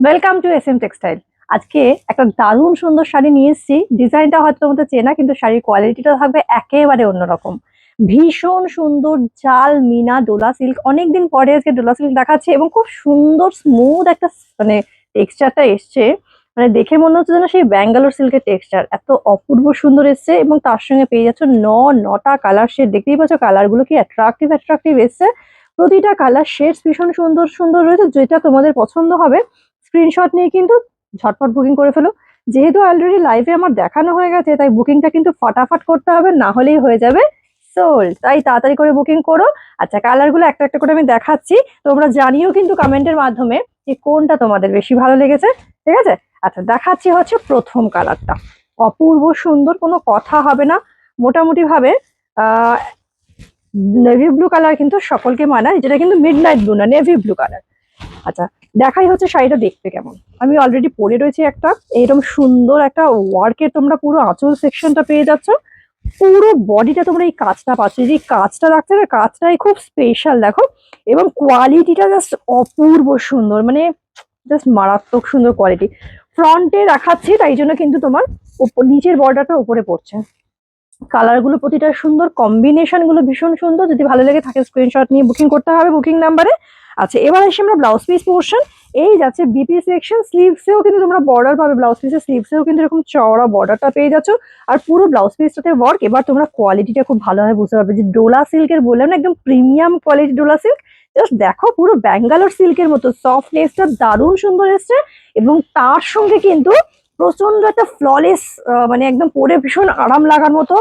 Welcome to S M textile. আজকে একটা দারুণ সুন্দর শাড়ি নিয়ে এসেছি। ডিজাইনটা হয়তো তোমাদের চেনা, কিন্তু শাড়ির কোয়ালিটিটা থাকবে একেবারে অন্যরকম। ভীষণ সুন্দর জাল মিনা ডোলা সিল্ক, অনেকদিন পরে আজকে ডোলা সিল্ক দেখাচ্ছে এবং খুব সুন্দর স্মুথ একটা মানে টেক্সচারটা এসছে। মানে দেখে মনে হচ্ছে যেন সেই ব্যাঙ্গালোর সিল্কের টেক্সচার, এত অপূর্ব সুন্দর এসছে। এবং তার সঙ্গে পেয়ে যাচ্ছ নটা কালার শেড। দেখতেই পাচ্ছ কালার গুলো কি অ্যাট্রাকটিভ অ্যাট্রাকটিভ এসছে। প্রতিটা কালার শেডস ভীষণ সুন্দর সুন্দর রয়েছে, যেটা তোমাদের পছন্দ হবে স্ক্রিনশট নিয়ে কিন্তু ঝটপট বুকিং করে ফেলো। যেহেতু অলরেডি লাইভে আমার দেখানো হয়ে গেছে, তাই বুকিংটা কিন্তু ফটাফট করতে হবে, না হলেই হয়ে যাবে সোল্ড। তাই তাড়াতাড়ি করে বুকিং করো। আচ্ছা, কালারগুলো একটা একটা করে আমি দেখাচ্ছি, তোমরা জানিও কিন্তু কমেন্টের মাধ্যমে যে কোনটা তোমাদের বেশি ভালো লেগেছে। ঠিক আছে, আচ্ছা দেখাচ্ছি হচ্ছে প্রথম কালারটা। অপূর্ব সুন্দর, কোনো কথা হবে না। মোটামুটি ভাবে আহ নেভি ব্লু কালার কিন্তু সকলকে মানায়, যেটা কিন্তু মিড নাইট ব্লু না, নেভি ব্লু কালার। আচ্ছা, দেখাই হচ্ছে শাড়িটা দেখতে কেমন। আমি অলরেডি পরে রয়েছি একটা এরকম সুন্দর একটা ওয়ার্কের, তোমরা পুরো আঁচল সেকশনটা পেয়ে যাচ্ছ। পুরো বডিটা তোমরা এই কাজটা পাচ্ছ, যে কাজটা রাখছে না, কাজটাই খুব স্পেশাল দেখো। এবং কোয়ালিটিটা জাস্ট অপূর্ব সুন্দর, মানে জাস্ট মারাত্মক সুন্দর কোয়ালিটি। ফ্রন্টে রাখাচ্ছি, তাই জন্য কিন্তু তোমার নিচের বর্ডারটা উপরে পড়ছে। কালার গুলো প্রতিটা সুন্দর, কম্বিনেশন গুলো ভীষণ সুন্দর। যদি ভালো লেগে থাকে স্ক্রিনশট নিয়ে বুকিং করতে হবে বুকিং নাম্বারে। আচ্ছা, এবার এসে আমরা ব্লাউজ পিস পোর্শন। এই যাচ্ছে বিপি সেকশন। স্লিভসেও কিন্তু তোমরা বর্ডার পাবে, ব্লাউজ পিসের স্লিভসেও কিন্তু এরকম চওড়া বর্ডারটা পেয়ে যাচ্ছ। আর পুরো ব্লাউজ পিসটাতে ওয়ার্ক। এবার তোমরা কোয়ালিটিটা খুব ভালোভাবে বুঝতে পারবে, যে ডোলা সিল্কের বললাম না, একদম premium quality Dola silk. Just দেখো, পুরো ব্যাঙ্গালোর সিল্কের মতো সফটনেসটা দারুণ সুন্দর এসছে। এবং তার সঙ্গে কিন্তু প্রচন্ড একটা ফ্ললেস, মানে একদম পরে ভীষণ আরাম লাগার মতো।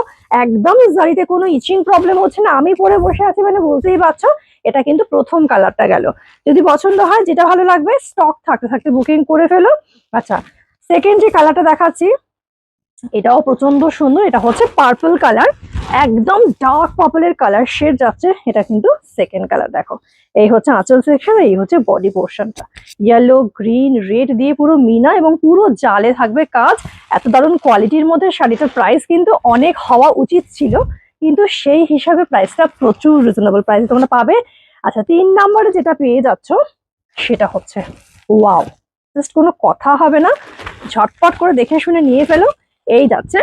একদম জারিতে কোনো ইচিং প্রবলেম হচ্ছে না। আমি পরে বসে আছি মানে বুঝতেই পারছো। এটা কিন্তু প্রথম কালারটা গেল। যদি পছন্দ হয়, যেটা ভালো লাগবে স্টক থাকতে থাকতে বুকিং করে ফেলো। আচ্ছা, সেকেন্ড যে কালারটা দেখাচ্ছি, এটাও প্রচন্ড সুন্দর। এটা হচ্ছে পার্পল কালার, একদম ডার্ক পার্পলের কালার শেড যাচ্ছে। এটা কিন্তু সেকেন্ড কালার। দেখো, এই হচ্ছে আঁচল সেকশন, এই হচ্ছে বডি পোর্শনটা। ইয়েলো গ্রিন রেড দিয়ে পুরো মিনা, এবং পুরো জালে থাকবে কাজ। এত দারুণ কোয়ালিটির মধ্যে শাড়িটার প্রাইস কিন্তু অনেক হওয়া উচিত ছিল, কিন্তু সেই হিসাবে প্রাইসটা প্রচুর রিজনেবল প্রাইস তোমরা পাবে। আচ্ছা, 3 নম্বরে যেটা পেয়ে যাচ্ছ সেটা হচ্ছে ওয়াও, জাস্ট কোনো কথা হবে না, ঝটপট করে দেখে শুনে নিয়ে ফেলো। এই যাচ্ছে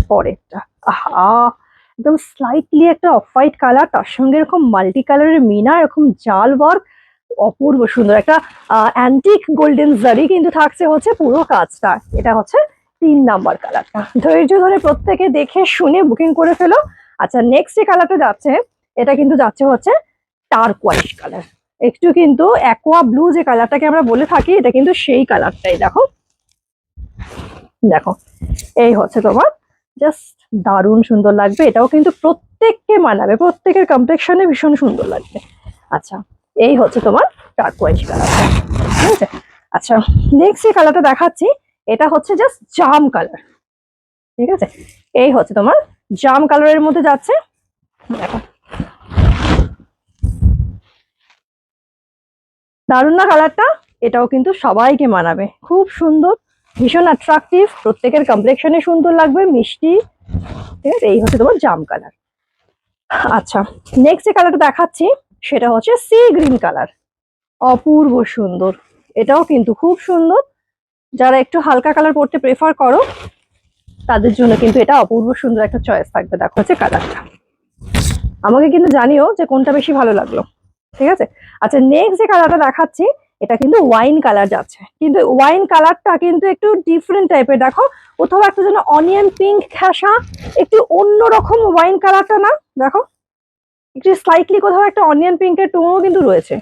পরেরটা। আহা, একদম স্লাইটলি একটা অফ হোয়াইট কালার, তার সঙ্গে এরকম মাল্টি কালারের মিনা, এরকম জাল ওয়ার্ক, অপূর্ব সুন্দর একটা অ্যান্টিক গোল্ডেন জারি কিন্তু থাকছে হচ্ছে পুরো কাজটা। এটা হচ্ছে 3 নম্বর কালারটা। ধৈর্য ধরে প্রত্যেকে দেখে শুনে বুকিং করে ফেলো। আচ্ছা, নেক্সট যে কালারটা যাচ্ছে, এটা কিন্তু যাচ্ছে হচ্ছে টারকোয়াইশ কালার। একটু কিন্তু অ্যাকোয়া ব্লু যে কালারটাকে আমরা বলে থাকি, এটা কিন্তু সেই কালারটাই। দেখো দেখো, এই হচ্ছে তোমার, জাস্ট দারুণ সুন্দর লাগবে। এটাও কিন্তু প্রত্যেককে মানাবে, প্রত্যেকের কমপ্লেকশনে ভীষণ সুন্দর লাগবে। আচ্ছা, এই হচ্ছে তোমার টারকোয়াইজ কালারটা। ঠিক আছে, আচ্ছা নেক্সট যে কালারটা দেখাচ্ছি, এটা হচ্ছে জাস্ট জাম কালার। ঠিক আছে, এই হচ্ছে তোমার জাম কালারের মধ্যে যাচ্ছে। দেখো, দারুণ না কালারটা? এটাও কিন্তু সবাইকে মানাবে, খুব সুন্দর, ভীষণ অ্যাট্রাকটিভ, প্রত্যেকের কমপ্লেকশনে সুন্দর লাগবে, মিষ্টি। ঠিক আছে, এই হচ্ছে তোমার জাম কালার। আচ্ছা, নেক্সট যে কালারটা দেখাচ্ছি, সেটা হচ্ছে সি গ্রিন কালার। অপূর্ব সুন্দর, এটাও কিন্তু খুব সুন্দর। যারা একটু হালকা কালার পড়তে প্রেফার করো, তাদের জন্য কিন্তু এটা অপূর্ব সুন্দর একটা চয়েস থাকবে। দেখো হচ্ছে কালারটা, আমাকে কিন্তু জানিও যে কোনটা বেশি ভালো লাগলো। ঠিক আছে, আচ্ছা নেক্সট যে কালারটা দেখাচ্ছি, এটা কিন্তু ওয়াইন কালার যাচ্ছে, কিন্তু ওয়াইন কালারটা কিন্তু একটু ডিফারেন্ট টাইপের। দেখো, কোথাও একটা যেন অনিয়ন পিঙ্ক ঘেঁষা, একটু অন্যরকম ওয়াইন কালারটা না? দেখো, একটু স্লাইটলি কোথাও একটা অনিয়ন পিঙ্কের টোনও কিন্তু রয়েছে।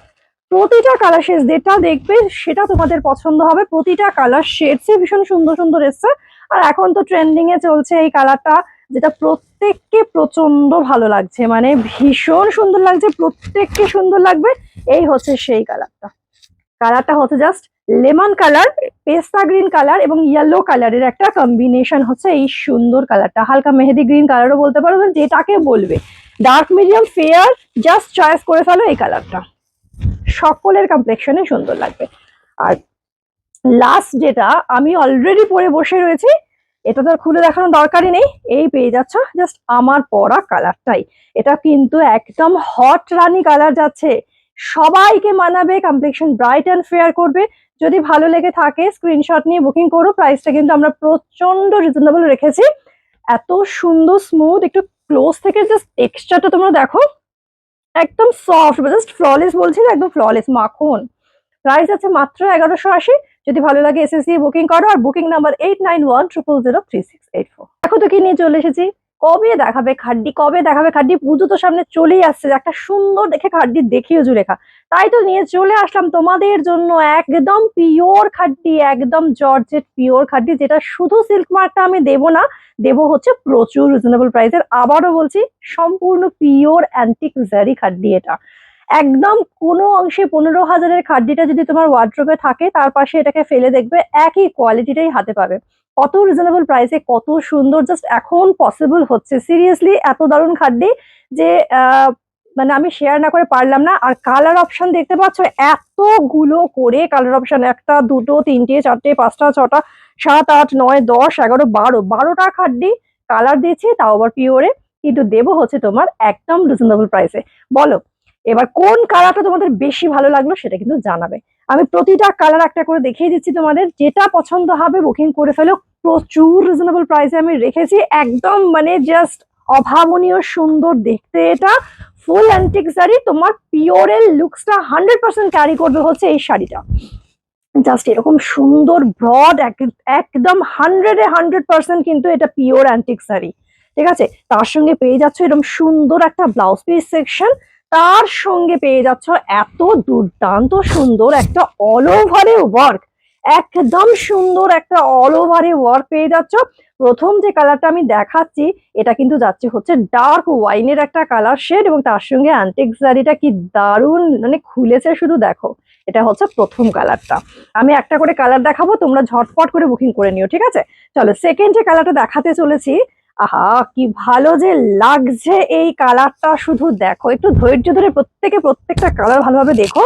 প্রতিটা কালার শেড যেটা দেখবে সেটা তোমাদের পছন্দ হবে। প্রতিটা কালার শেডসে ভীষণ সুন্দর সুন্দর এসছে। আর এখন তো ট্রেন্ডিং এ চলছে এই কালারটা, যেটা প্রত্যেককে প্রচন্ড ভালো লাগছে, মানে ভীষণ সুন্দর লাগছে, প্রত্যেককে সুন্দর লাগবে। এই হচ্ছে সেই কালারটা। কালারটা হচ্ছে জাস্ট লেমন কালার, পেস্তা গ্রিন কালার এবং ইয়েলো কালারের একটা কম্বিনেশন হচ্ছে এই সুন্দর কালারটা। হালকা মেহেদি গ্রিন কালারও বলতে পারো, যেটাকে বলবে। Dark medium fair, just choice করে ফেলো এই কালারটা, সকলের কমপ্লেকশনে সুন্দর লাগবে। আর লাস্ট যেটা আমি অলরেডি পরে বসে রয়েছি, এটা তো খুলে দেখানোর দরকারই নেই, এই পেয়ে যাচ্ছ জাস্ট আমার পরা কালারটাই। এটা কিন্তু একদম হট রানী কালার যাচ্ছে। সবাইকে মানাবে, কমপ্লেক্সন ব্রাইট অ্যান্ড ফেয়ার করবে। যদি ভালো লেগে থাকে স্ক্রিনশট নিয়ে বুকিং করো। প্রাইসটা কিন্তু আমরা প্রচন্ড রিজনেবল রেখেছি। এত সুন্দর স্মুথ, একটু ক্লোজ থেকে জাস্ট টেক্সচারটা তোমরা দেখো, একদম সফট, জাস্ট ফ্ললেস বলছি না, একদম ফ্ললেস মাখন। প্রাইস আছে মাত্র 1180। যদি ভালো লাগে এসএস দিয়ে বুকিং করো। আর বুকিং নাম্বার 8910003684। দেখো তো কি নিয়ে চলে এসেছি। কবে দেখাবে খাড্ডি, কবে দেখাবে খাড্ডি? পুজো তো সামনে চলেই আসছে, একটা সুন্দর দেখে খাড্ডি দেখিও জুলেখা। তাই তো নিয়ে চলে আসলাম তোমাদের জন্য একদম পিওর খাড্ডি, একদম জর্জেট পিওর খাড্ডি, যেটা শুধু সিল্ক মার্কটা আমি দেবো না, দেবো হচ্ছে প্রচুর রিজনেবল প্রাইসের। আবারও বলছি, সম্পূর্ণ পিওর অ্যান্টিক জারি খাড্ডি এটা। একদম কোনো অংশে 15,000-এর খাড্ডিটা যদি তোমার ওয়ার্ড্রোবে থাকে, তার পাশে এটাকে ফেলে দেখবে একই কোয়ালিটিটাই হাতে পাবে। কত রিজনেবল প্রাইসে, কত সুন্দর, জাস্ট এখন পসিবল হচ্ছে। সিরিয়াসলি এত দারুণ খাড্ডি যে মানে আমি শেয়ার না করে পারলাম না। আর কালার অপশন দেখতে পাচ্ছ, এতগুলো করে কালার অপশন, 1টা 2টো 3টে 4টে 5টা 6টা 7 8 9 10 11 12টা খাড্ডি কালার দিয়েছি, তাও আবার পিওরে। কিন্তু দেবো হচ্ছে তোমার একদম রিজনেবল প্রাইসে। বলো এবার কোন কালারটা তোমাদের বেশি ভালো লাগলো সেটা কিন্তু জানাবে। আমি প্রতিটা কালার একটা করে দেখিয়ে দিচ্ছি তোমাদের, যেটা পছন্দ হবে বুকিং করে ফেলো। প্রচুর রিজনেবল প্রাইসে আমি রেখেছি, একদম মানে জাস্ট অভাবনীয় সুন্দর দেখতে। এটা ফুল অ্যান্টিক শাড়ি, তোমার পিওরের লুকসটা 100% ক্যারি করবে হচ্ছে এই শাড়িটা। জাস্ট এরকম সুন্দর ব্রড, একদম 100% কিন্তু এটা পিওর অ্যান্টিক শাড়ি, ঠিক আছে। তার সঙ্গে পেয়ে যাচ্ছ এরকম সুন্দর একটা ব্লাউজ পিস সেকশন, তার সঙ্গে পেয়ে যাচ্ছ এত দুর্দান্ত সুন্দর একটা অল ওভারে ওয়ার্ক, একদম সুন্দর একটা অল ওভারে ওয়ার্ক পেয়ে যাচ্ছ। প্রথম যে কালারটা আমি দেখাচ্ছি, এটা কিন্তু যাচ্ছে হচ্ছে ডার্ক ওয়াইনের একটা কালার শেড, এবং তার সঙ্গে অ্যান্টিক শাড়িটা কি দারুণ মানে খুলেছে, শুধু দেখো। এটা হচ্ছে প্রথম কালারটা। আমি একটা করে কালার দেখাবো, তোমরা ঝটপট করে বুকিং করে নিও, ঠিক আছে। চলো সেকেন্ড যে কালারটা দেখাতে চলেছি, আহা কি ভালো যে লাগছে এই কালারটা, শুধু দেখো। একটু ধৈর্য ধরে প্রত্যেকটা কালার ভালোভাবে দেখো।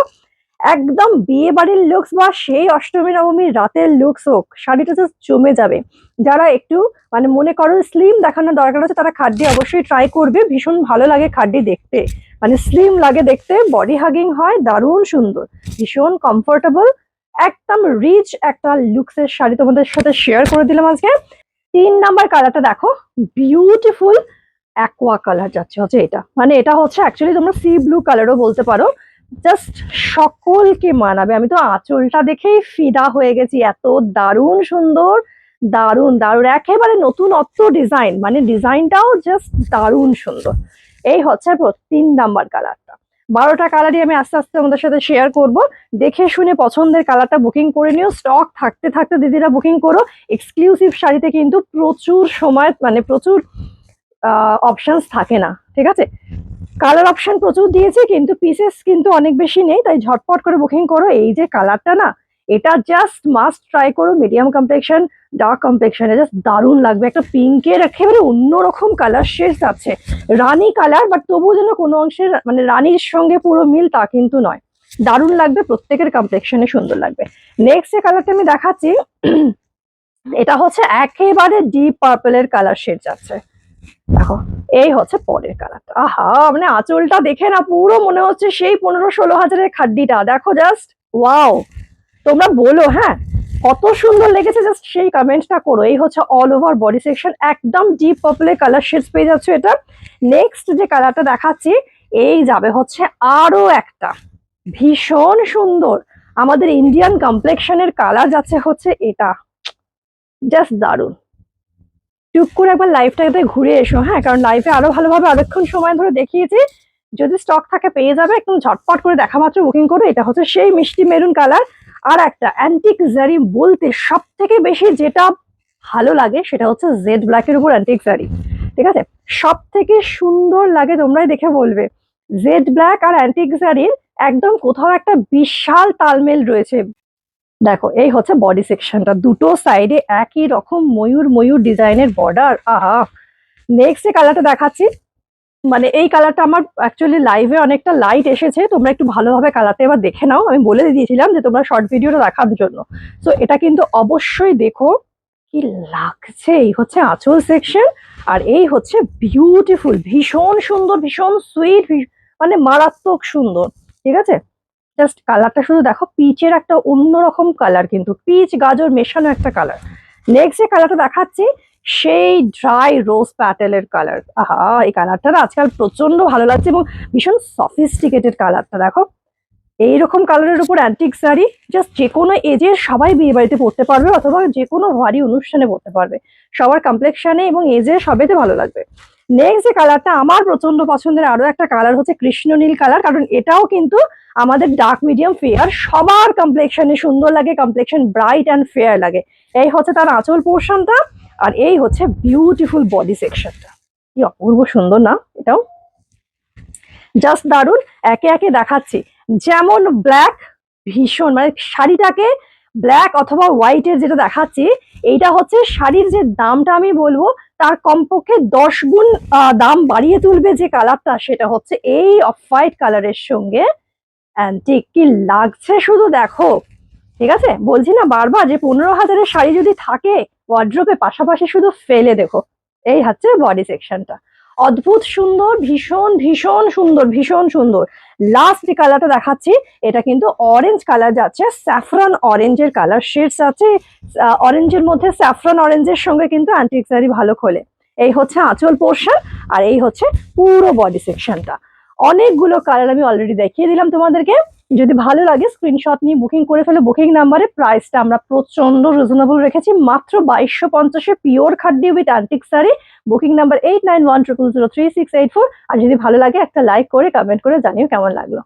একদম বিয়ে বাড়ির লুকস বা সেই অষ্টমী নবমীর রাতের লুকস হোক, শাড়িটা জাস্ট জমে যাবে। যারা একটু মানে মনে করো স্লিম দেখানোর দরকার আছে, তারা খাড্ডি অবশ্যই ট্রাই করবে। ভীষণ ভালো লাগে খাড্ডি দেখতে, মানে স্লিম লাগে দেখতে, বডি হাগিং হয়, দারুণ সুন্দর, ভীষণ কমফোর্টেবল, একদম রিচ একটা লুকসের শাড়ি তোমাদের সাথে শেয়ার করে দিলাম আজকে। 3 নাম্বার কালারটা দেখো, বিউটিফুল অ্যাকোয়া কালার যাচ্ছে হচ্ছে এটা, মানে এটা হচ্ছে অ্যাকচুয়ালি তোমরা সি ব্লু কালারও বলতে পারো। জাস্ট সকলকে মানাবে। আমি তো আঁচলটা দেখেই ফিদা হয়ে গেছি, এত দারুণ সুন্দর, দারুণ দারুণ, একেবারে নতুনত্ব ডিজাইন, মানে ডিজাইনটাও জাস্ট দারুণ সুন্দর। এই হচ্ছে 3 নাম্বার কালারটা। 12টা কালারই আমি আস্তে আস্তে আমাদের সাথে শেয়ার করব। দেখে শুনে পছন্দের কালারটা বুকিং করে নিও, স্টক থাকতে থাকতে দিদিরা বুকিং করো। এক্সক্লুসিভ শাড়িতে কিন্তু প্রচুর সময় মানে প্রচুর অপশনস থাকে না, ঠিক আছে। কালার অপশন প্রচুর দিয়েছে, কিন্তু পিসেস কিন্তু অনেক বেশি নেই, তাই ঝটপট করে বুকিং করো। এই যে কালারটা না, এটা জাস্ট মাস্ট ট্রাই করো। মিডিয়াম কমপ্লেকশন, ডার্ক কমপ্লেকশনে জাস্ট দারুণ লাগবে। একটা পিঙ্কের একেবারে অন্যরকম কালার শেড আছে, রানী কালার, বাট তবুও যেন কোনো অংশের মানে রানীর সঙ্গে পুরো মিল তা কিন্তু নয়। দারুণ লাগবে, প্রত্যেকের কমপ্লেকশনে সুন্দর লাগবে। নেক্সট যে কালারটা আমি দেখাচ্ছি, এটা হচ্ছে একেবারে ডিপ পার্পলের কালার শেড যাচ্ছে। দেখো এই হচ্ছে পরের কালারটা, আহা মানে আঁচলটা দেখে না পুরো মনে হচ্ছে সেই 15-16 হাজারের খাড্ডিটা। দেখো জাস্ট ওয়াও, তোমরা বলো হ্যাঁ কত সুন্দর লেগেছে, জাস্ট সেই কমেন্টটা করো। এই হচ্ছে অল ওভার বডি সেকশন, একদম ডিপ পার্পলের কালার শেডস পেয়ে যাচ্ছে এটা। নেক্সট যে কালারটা দেখাচ্ছি, এই যাবে হচ্ছে আরো একটা ভীষণ সুন্দর আমাদের ইন্ডিয়ান কমপ্লেকশনের কালার যাচ্ছে হচ্ছে এটা, জাস্ট দারুণ। টুক করে একবার লাইভটাতে ঘুরে এসো, হ্যাঁ, কারণ লাইভে আরো ভালোভাবে অনেকক্ষণ সময় ধরে দেখিয়েছি। যদি স্টক থাকে পেয়ে যাবে, একদম ঝটপট করে দেখা মাত্র বুকিং করো। এটা হচ্ছে সেই মিষ্টি মেরুন কালার। আর একটা অ্যান্টিক জারি বলতে সব থেকে বেশি যেটা ভালো লাগে সেটা হচ্ছে জেড ব্ল্যাকের উপর অ্যান্টিক জারি, ঠিক আছে। সব থেকে সুন্দর লাগে, তোমরাই দেখে বলবে। জেড ব্ল্যাক আর অ্যান্টিক জারির একদম কোথাও একটা বিশাল তালমেল রয়েছে। দেখো এই হচ্ছে বডি সেকশনটা, দুটো সাইডে একই রকম ময়ূর ময়ূর ডিজাইনের বর্ডার, আহা। নেক্সট যে কালারটা দেখাচ্ছি, মানে এই কালারটা আমার অ্যাকচুয়ালি লাইভে অনেকটা লাইট এসেছে, তোমরা একটু ভালোভাবে কালারটা এবার দেখে নাও। আমি বলে দিয়েছিলাম যে তোমরা শর্ট ভিডিওটা দেখার জন্য, তো এটা কিন্তু অবশ্যই দেখো কি লাগছে। এই হচ্ছে আঁচল সেকশন, আর এই হচ্ছে বিউটিফুল, ভীষণ সুন্দর, ভীষণ সুইট, মানে মারাত্মক সুন্দর, ঠিক আছে? জাস্ট কালারটা শুধু দেখো, পিচের একটা অন্যরকম কালার, কিন্তু পিচ গাজর মেশানো একটা কালার। নেক্সট যে কালারটা দেখাচ্ছি সেই ড্রাই রোজ প্যাটেলের কালার। আহা, এই কালারটা না আজকাল প্রচন্ড ভালো লাগছে এবং ভীষণ সফিস্টিকেটেড কালারটা দেখো। এইরকম কালারের উপর অ্যান্টিক শাড়ি জাস্ট যে কোনো এজের সবাই বিয়ে বাড়িতে পড়তে পারবে অথবা যে কোনো ভারী অনুষ্ঠানে পড়তে পারবে, সবার কমপ্লেকশনে এবং এজে সবেতে ভালো লাগবে। নেক্সট যে কালারটা আমার প্রচন্ড পছন্দের আরো একটা কালার হচ্ছে কৃষ্ণ নীল কালার, কারণ এটাও কিন্তু আমাদের ডার্ক মিডিয়াম ফেয়ার সবার কমপ্লেকশনে সুন্দর লাগে, কমপ্লেকশন ব্রাইট অ্যান্ড ফেয়ার লাগে। এই হচ্ছে তার আঁচল পোর্শনটা, আর এই হচ্ছে বিউটিফুল বডি সেকশনটা। কি অপূর্ব সুন্দর না এটাও, জাস্ট দারুন। একে একে দেখাচ্ছি। যেমন ব্ল্যাক, ভীষণ মানে শাড়িটাকে ব্ল্যাক অথবা হোয়াইটের যেটা দেখাচ্ছি, এইটা হচ্ছে শাড়ির যে দামটা আমি বলবো তার কমপক্ষে 10 গুণ দাম বাড়িয়ে তুলবে যে কালারটা, সেটা হচ্ছে এই অফ হোয়াইট কালারের সঙ্গে অ্যান্টিক। কি লাগছে শুধু দেখো, ঠিক আছে? বলছি না বারবার যে 15,000-এর শাড়ি যদি থাকে ওয়ার্ড্রোবে, পাশাপাশি শুধু ফেলে দেখো। এই হচ্ছে বডি সেকশনটা, অদ্ভুত সুন্দর, ভীষণ ভীষণ সুন্দর, ভীষণ সুন্দর। লাস্ট যে কালারটা দেখাচ্ছি এটা কিন্তু অরেঞ্জ কালার যাচ্ছে, স্যাফরান অরেঞ্জের কালার শেডস আছে। অরেঞ্জের মধ্যে স্যাফরান অরেঞ্জের সঙ্গে কিন্তু অ্যান্টিক শাড়ি ভালো খোলে। এই হচ্ছে আঁচল পোর্শন, আর এই হচ্ছে পুরো বডি সেকশনটা। অনেকগুলো কালার আমি অলরেডি দেখিয়ে দিলাম তোমাদেরকে। যদি ভালো লাগে স্ক্রিনশট নিয়ে বুকিং করে ফেলে। বুকিং নাম্বারে প্রাইসটা আমরা প্রচন্ড রিজনেবল রেখেছি, মাত্র 2250-এ pure khaddi with antique sari. Booking number 8910030684। আর যদি ভালো লাগে একটা লাইক করে কমেন্ট করে জানিও কেমন লাগলো।